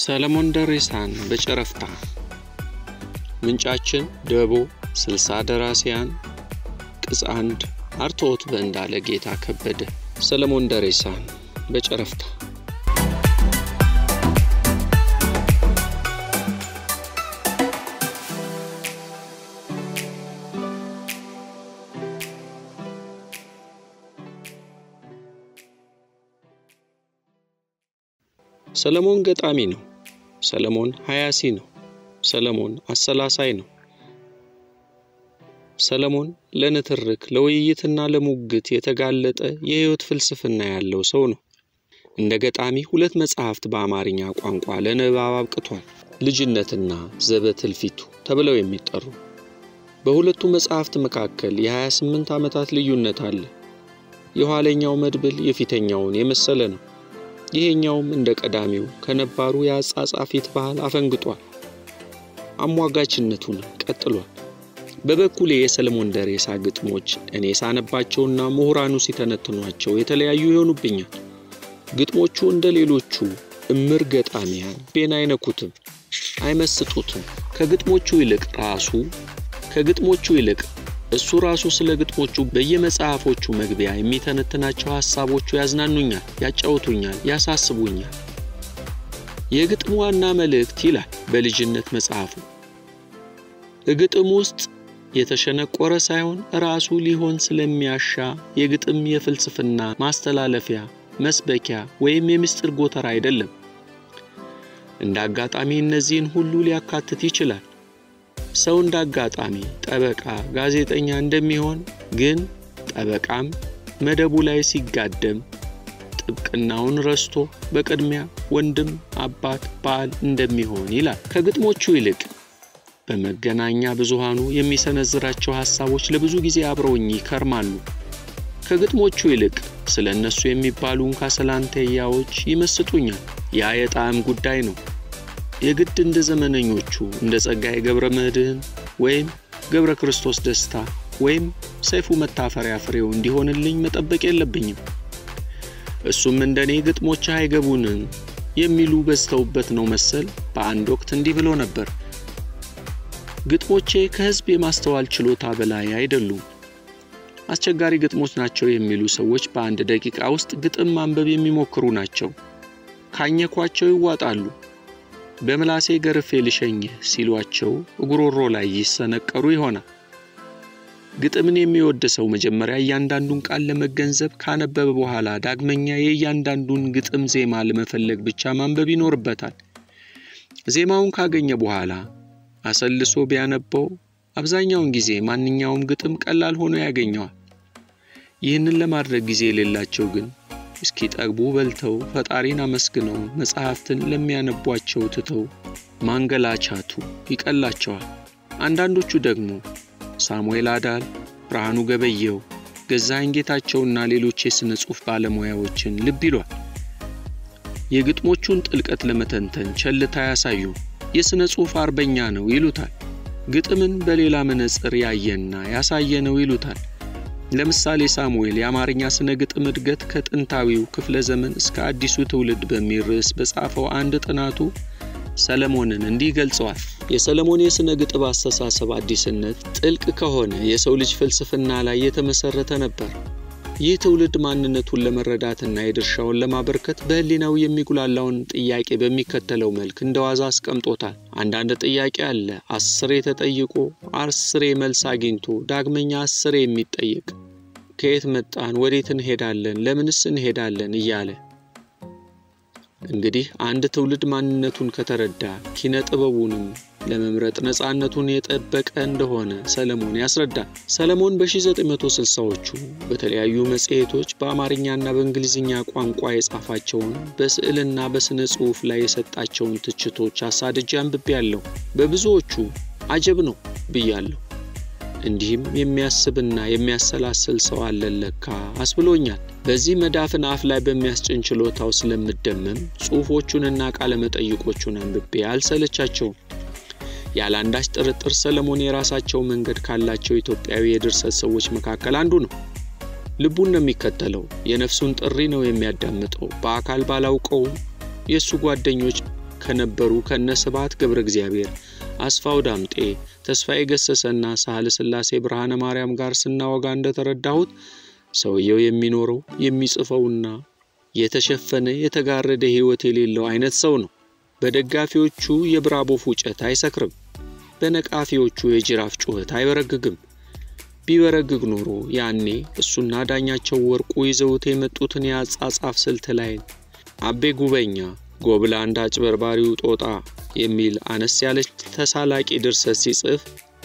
ሰለሞን ደሬሳን በጨረፍታ ምንጫችን ደቦ 60 ደራሲያን ቅጽ 1 አርቶት በእንዳለ ጌታ ከበደ ሰለሞን ደሬሳን በጨረፍታ ሰለሞን ገጣሚ ነው። ሰለሞን ሐያሲ ነው። ሰለሞን አሰላሳይ ነው። ሰለሞን ለንትርክ ለውይይትና ለሙግት የተጋለጠ የህይወት ፍልስፍና ያለው ሰው ነው። እንደ ገጣሚ 2 መጽሐፍት በአማርኛ ቋንቋ ለንባብ አብቅቷል። ልጅነትና ዘበትልፊቱ ተብለው የሚጠሩ በሁለቱ መጽሐፍት መካከል የ28 ዓመታት ልዩነት አለ። የኋለኛው መድብል የፊተኛውን የመሰለ ነው። ይሄኛውም እንደ ቀዳሚው ከነባሩ ያጻጻፊት ባህል አፈንግጧል። አሟጋችነቱን ቀጥሏል። በበኩሌ የሰለሞን ደሬሳ ግጥሞች እኔ ሳነባቸውና ምሁራኑ ሲተነትኗቸው የተለያዩ ይሆኑብኛል። ግጥሞቹ እንደ ሌሎቹ እምር ገጣሚያን ቤና አይነኩትም፣ አይመስጡትም። ከግጥሞቹ ይልቅ እሱ ራሱ ስለ ግጥሞቹ በየመጽሐፎቹ መግቢያ የሚተነትናቸው ሐሳቦቹ ያዝናኑኛል፣ ያጫውቱኛል፣ ያሳስቡኛል። የግጥሙ ዋና መልእክት ይላል በልጅነት መጽሐፉ ግጥም ውስጥ የተሸነቆረ ሳይሆን ራሱ ሊሆን ስለሚያሻ የግጥም የፍልስፍና ማስተላለፊያ መስበኪያ ወይም የምስጢር ጎተራ አይደለም። እንዳጋጣሚ እነዚህን ሁሉ ሊያካትት ይችላል። ሰው እንዳጋጣሚ ጠበቃ ጋዜጠኛ እንደሚሆን ግን ጠበቃም መደቡ ላይ ሲጋደም ጥብቅናውን ረስቶ በቅድሚያ ወንድም አባት ባል እንደሚሆን ይላል። ከግጥሞቹ ይልቅ በመገናኛ ብዙሃኑ የሚሰነዝራቸው ሐሳቦች ለብዙ ጊዜ አብረውኝ ይከርማሉ። ከግጥሞቹ ይልቅ ስለነሱ የሚባሉ እንካሰላንተያዎች ይመስጡኛል። ያ የጣዕም ጉዳይ ነው። የግድ እንደ ዘመነኞቹ እንደ ጸጋዬ ገብረ መድኅን ወይም ገብረ ክርስቶስ ደስታ ወይም ሰይፉ መታፈሪያ ፍሬው እንዲሆንልኝ መጠበቅ የለብኝም። እሱም እንደኔ ግጥሞች አይገቡንም የሚሉ በስተውበት ነው መሰል በአንድ ወቅት እንዲህ ብሎ ነበር። ግጥሞቼ ከህዝብ የማስተዋል ችሎታ በላይ አይደሉም። አስቸጋሪ ግጥሞች ናቸው የሚሉ ሰዎች በአንድ ደቂቃ ውስጥ ግጥም ማንበብ የሚሞክሩ ናቸው። ካኘኳቸው ይዋጣሉ። በመላሴ ገርፌ ልሸኝህ ሲሏቸው ጉሮሮ ላይ ይሰነቀሩ ይሆናል። ግጥምን የሚወድ ሰው መጀመሪያ እያንዳንዱን ቃል ለመገንዘብ ካነበበ በኋላ ዳግመኛ የእያንዳንዱን ግጥም ዜማ ለመፈለግ ብቻ ማንበብ ይኖርበታል። ዜማውን ካገኘ በኋላ አሰልሶ ቢያነበው አብዛኛውን ጊዜ ማንኛውም ግጥም ቀላል ሆኖ ያገኘዋል። ይህንን ለማድረግ ጊዜ የሌላቸው ግን እስኪ ጠግቡ በልተው ፈጣሪን አመስግነው መጽሐፍትን ለሚያነቧቸው ትተው ማንገላቻቱ ይቀላቸዋል። አንዳንዶቹ ደግሞ ሳሙኤል አዳል፣ ብርሃኑ ገበየው፣ ገዛኸኝ ጌታቸውና ሌሎች የሥነ ጽሑፍ ባለሙያዎችን ልብ ይሏል። የግጥሞቹን ጥልቀት ለመተንተን ቸልታ ያሳዩ የሥነ ጽሑፍ አርበኛ ነው ይሉታል። ግጥምን በሌላ መነጽር ያየና ያሳየ ነው ይሉታል። ለምሳሌ ሳሙኤል የአማርኛ ስነ ግጥም እድገት ከጥንታዊው ክፍለ ዘመን እስከ አዲሱ ትውልድ በሚል ርዕስ በጻፈው አንድ ጥናቱ ሰለሞንን እንዲህ ገልጸዋል። የሰለሞን የስነ ግጥም አስተሳሰብ አዲስነት ጥልቅ ከሆነ የሰው ልጅ ፍልስፍና ላይ የተመሰረተ ነበር። ይህ ትውልድ ማንነቱን ለመረዳትና የድርሻውን ለማበርከት በህሊናው የሚጉላላውን ጥያቄ በሚከተለው መልክ እንደዋዛ አስቀምጦታል። አንዳንድ ጥያቄ አለ 10 ተጠይቆ 10 መልስ አግኝቶ ዳግመኛ 10 የሚጠየቅ ከየት መጣን፣ ወዴት እንሄዳለን፣ ለምንስ እንሄዳለን እያለ። እንግዲህ አንድ ትውልድ ማንነቱን ከተረዳ ኪነ ጥበቡንም ለመምረጥ ነፃነቱን የጠበቀ እንደሆነ ሰለሞን ያስረዳል። ሰለሞን በ1960ዎቹ በተለያዩ መጽሔቶች በአማርኛና በእንግሊዝኛ ቋንቋ የጻፋቸውን በስዕልና በስነ ጽሑፍ ላይ የሰጣቸውን ትችቶች አሳድጄ አንብቤያለሁ። በብዙዎቹ አጀብ ነው ብያለሁ። እንዲህም የሚያስብና የሚያሰላስል ሰው አለለካ አስብሎኛል። በዚህ መዳፍን አፍ ላይ በሚያስጭን ችሎታው ስለምደመም ጽሑፎቹንና ቃለ መጠይቆቹን አንብቤ አልሰለቻቸውም። ያላንዳች ጥርጥር ሰለሞን የራሳቸው መንገድ ካላቸው ኢትዮጵያዊ የድርሰት ሰዎች መካከል አንዱ ነው። ልቡን ነው የሚከተለው፣ የነፍሱን ጥሪ ነው የሚያዳምጠው። በአካል ባላውቀው የሱ ጓደኞች ከነበሩ ከነስብሐት ገብረ እግዚአብሔር፣ አስፋው ዳምጤ፣ ተስፋዬ ገሰሰና ሳህለ ሥላሴ ብርሃነ ማርያም ጋር ስናወጋ እንደተረዳሁት ሰውየው የሚኖረው የሚጽፈውና የተሸፈነ የተጋረደ ሕይወት የሌለው አይነት ሰው ነው። በደጋፊዎቹ የብራቦ ፉጨት አይሰክርም፣ በነቃፊዎቹ የጅራፍ ጩኸት አይበረግግም። ቢበረግግ ኖሮ ያኔ እሱና ዳኛቸው ወርቁ ይዘውት የመጡትን የአጻጻፍ ስልት ላይ አቤ ጉበኛ ጎብላንድ አጭበርባሪው ጦጣ የሚል አነስ ያለች ተሳላቂ ድርሰት ሲጽፍ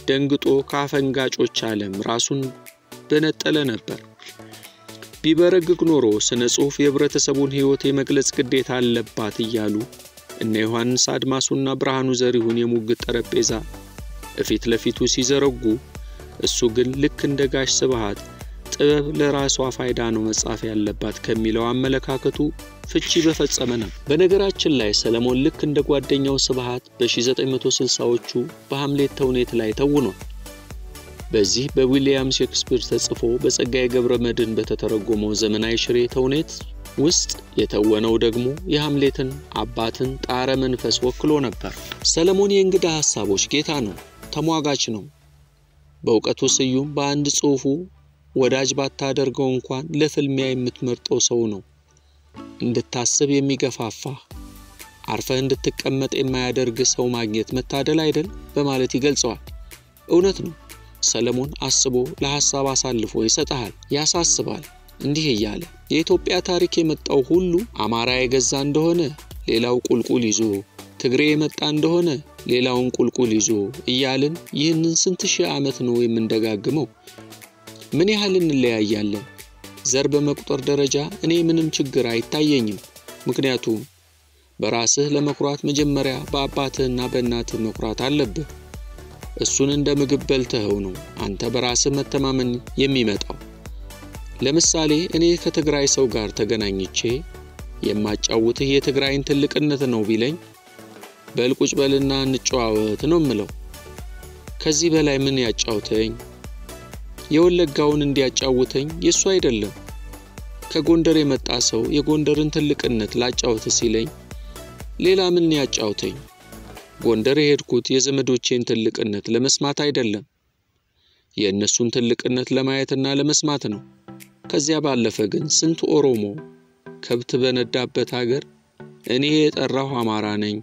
ደንግጦ ካፈንጋጮች ዓለም ራሱን በነጠለ ነበር። ቢበረግግ ኖሮ ስነ ጽሑፍ የህብረተሰቡን ሕይወት የመግለጽ ግዴታ አለባት እያሉ እነ ዮሐንስ አድማሱና ብርሃኑ ዘሪሁን የሙግት ጠረጴዛ እፊት ለፊቱ ሲዘረጉ እሱ ግን ልክ እንደ ጋሽ ስብሐት ጥበብ ለራሷ ፋይዳ ነው መጻፍ ያለባት ከሚለው አመለካከቱ ፍቺ በፈጸመ ነው። በነገራችን ላይ ሰለሞን ልክ እንደ ጓደኛው ስብሐት በ1960ዎቹ በሐምሌት ተውኔት ላይ ተውኗል። በዚህ በዊሊያም ሼክስፒር ተጽፎ በጸጋዬ ገብረመድኅን በተተረጎመው ዘመናዊ ሽሬ ተውኔት ውስጥ የተወነው ደግሞ የሐምሌትን አባትን ጣረ መንፈስ ወክሎ ነበር። ሰለሞን የእንግዳ ሐሳቦች ጌታ ነው፣ ተሟጋች ነው። በእውቀቱ ስዩም በአንድ ጽሑፉ ወዳጅ ባታደርገው እንኳን ለፍልሚያ የምትመርጠው ሰው ነው። እንድታስብ የሚገፋፋ አርፈህ እንድትቀመጥ የማያደርግ ሰው ማግኘት መታደል አይደል በማለት ይገልጸዋል። እውነት ነው። ሰለሞን አስቦ ለሐሳብ አሳልፎ ይሰጣል፣ ያሳስባል። እንዲህ እያለ የኢትዮጵያ ታሪክ የመጣው ሁሉ አማራ የገዛ እንደሆነ ሌላው ቁልቁል ይዞ፣ ትግሬ የመጣ እንደሆነ ሌላውን ቁልቁል ይዞ እያልን ይህንን ስንት ሺህ ዓመት ነው የምንደጋግመው? ምን ያህል እንለያያለን? ዘር በመቁጠር ደረጃ እኔ ምንም ችግር አይታየኝም። ምክንያቱም በራስህ ለመኩራት መጀመሪያ በአባትህና በእናትህ መኩራት አለብህ። እሱን እንደ ምግብ በልተኸው ነው አንተ በራስህ መተማመን የሚመጣው። ለምሳሌ እኔ ከትግራይ ሰው ጋር ተገናኝቼ የማጫውትህ የትግራይን ትልቅነት ነው ቢለኝ በልቁጭ በልና እንጨዋወት ነው ምለው። ከዚህ በላይ ምን ያጫውተኝ? የወለጋውን እንዲያጫውተኝ የሱ አይደለም። ከጎንደር የመጣ ሰው የጎንደርን ትልቅነት ላጫውት ሲለኝ ሌላ ምን ያጫውተኝ? ጎንደር የሄድኩት የዘመዶቼን ትልቅነት ለመስማት አይደለም፣ የእነሱን ትልቅነት ለማየትና ለመስማት ነው። ከዚያ ባለፈ ግን ስንት ኦሮሞ ከብት በነዳበት ሀገር እኔ የጠራው አማራ ነኝ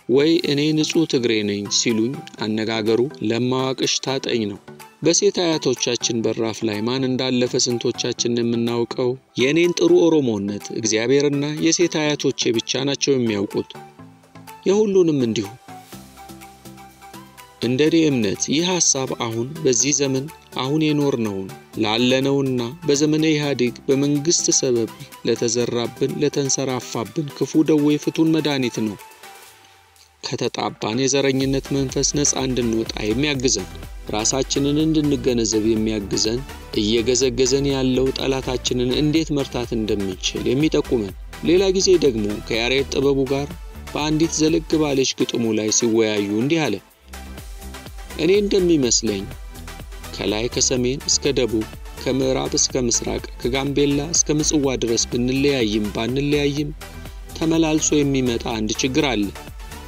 ወይ እኔ ንጹህ ትግሬ ነኝ ሲሉኝ አነጋገሩ ለማዋቅሽ ታጠኝ ነው። በሴት አያቶቻችን በራፍ ላይ ማን እንዳለፈ ስንቶቻችን የምናውቀው? የኔን ጥሩ ኦሮሞነት እግዚአብሔርና የሴት አያቶቼ ብቻ ናቸው የሚያውቁት። የሁሉንም እንዲሁ። እንደኔ እምነት ይህ ሐሳብ አሁን በዚህ ዘመን አሁን የኖርነውን ላለነውና በዘመነ ኢህአዴግ በመንግስት ሰበብ ለተዘራብን ለተንሰራፋብን ክፉ ደዌ ፍቱን መድኃኒት ነው። ከተጣባን የዘረኝነት መንፈስ ነፃ እንድንወጣ የሚያግዘን፣ ራሳችንን እንድንገነዘብ የሚያግዘን፣ እየገዘገዘን ያለው ጠላታችንን እንዴት መርታት እንደምንችል የሚጠቁመን። ሌላ ጊዜ ደግሞ ከያሬድ ጥበቡ ጋር በአንዲት ዘለግ ባለች ግጥሙ ላይ ሲወያዩ እንዲህ አለ። እኔ እንደሚመስለኝ ከላይ ከሰሜን እስከ ደቡብ ከምዕራብ እስከ ምስራቅ ከጋምቤላ እስከ ምጽዋ ድረስ ብንለያይም ባንለያይም ተመላልሶ የሚመጣ አንድ ችግር አለ።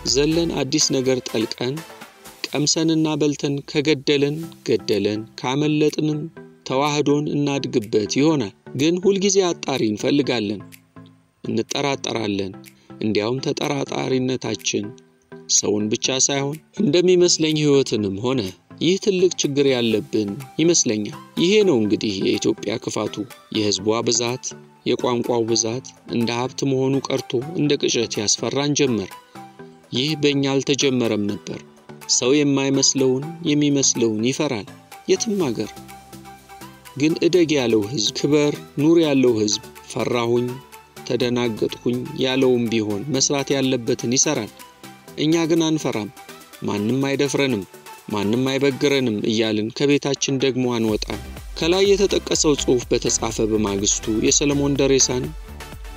ዘለን አዲስ ነገር ጠልቀን ቀምሰንና በልተን ከገደለን ገደለን ካመለጥንም ተዋህዶን እናድግበት ይሆናል። ግን ሁልጊዜ አጣሪ እንፈልጋለን፣ እንጠራጠራለን። እንዲያውም ተጠራጣሪነታችን ሰውን ብቻ ሳይሆን እንደሚመስለኝ ሕይወትንም ሆነ ይህ ትልቅ ችግር ያለብን ይመስለኛል። ይሄ ነው እንግዲህ የኢትዮጵያ ክፋቱ፣ የሕዝቧ ብዛት፣ የቋንቋው ብዛት እንደ ሀብት መሆኑ ቀርቶ እንደ ቅዠት ያስፈራን ጀመር። ይህ በእኛ አልተጀመረም ነበር። ሰው የማይመስለውን የሚመስለውን ይፈራል የትም ሀገር። ግን እደግ ያለው ሕዝብ፣ ክበር ኑር ያለው ሕዝብ ፈራሁኝ ተደናገጥኩኝ ያለውም ቢሆን መስራት ያለበትን ይሰራል። እኛ ግን አንፈራም፣ ማንም አይደፍረንም፣ ማንም አይበግረንም እያልን ከቤታችን ደግሞ አንወጣም። ከላይ የተጠቀሰው ጽሑፍ በተጻፈ በማግስቱ የሰለሞን ደሬሳን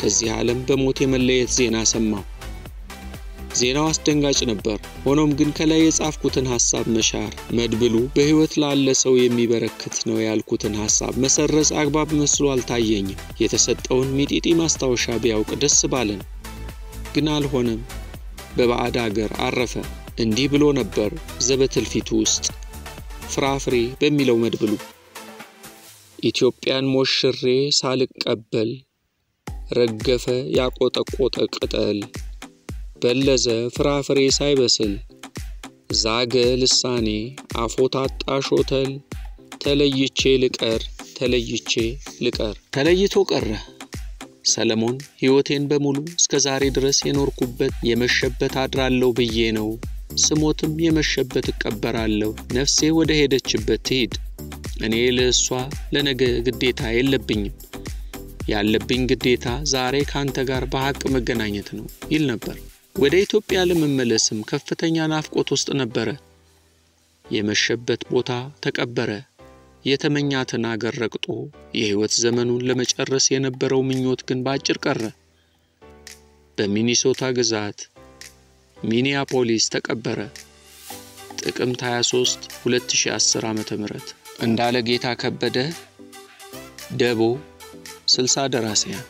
ከዚህ ዓለም በሞት የመለየት ዜና ሰማሁ። ዜናው አስደንጋጭ ነበር። ሆኖም ግን ከላይ የጻፍኩትን ሐሳብ መሻር፣ መድብሉ በሕይወት ላለ ሰው የሚበረክት ነው ያልኩትን ሐሳብ መሰረዝ አግባብ መስሎ አልታየኝም። የተሰጠውን ሚጢጢ ማስታወሻ ቢያውቅ ደስ ባለን። ግን አልሆነም። በባዕድ አገር አረፈ። እንዲህ ብሎ ነበር ዘበትልፊቱ ውስጥ ፍራፍሬ በሚለው መድብሉ ኢትዮጵያን ሞሽሬ ሳልቀበል ረገፈ ያቆጠቆጠ ቅጠል በለዘ ፍራፍሬ ሳይበስል ዛገ ልሳኔ አፎታጣ ሾተል ተለይቼ ልቀር ተለይቶ ቀረ። ሰለሞን ሕይወቴን በሙሉ እስከ ዛሬ ድረስ የኖርኩበት የመሸበት አድራለሁ ብዬ ነው። ስሞትም የመሸበት እቀበራለሁ። ነፍሴ ወደ ሄደችበት ትሂድ። እኔ ለእሷ ለነገ ግዴታ የለብኝም። ያለብኝ ግዴታ ዛሬ ካንተ ጋር በሐቅ መገናኘት ነው ይል ነበር። ወደ ኢትዮጵያ ለመመለስም ከፍተኛ ናፍቆት ውስጥ ነበረ። የመሸበት ቦታ ተቀበረ። የተመኛትን አገር ረግጦ የሕይወት ዘመኑን ለመጨረስ የነበረው ምኞት ግን ባጭር ቀረ። በሚኒሶታ ግዛት ሚኒያፖሊስ ተቀበረ። ጥቅምት 23 2010 ዓ.ም እንዳለ ጌታ ከበደ ደቦ 60 ደራሲያን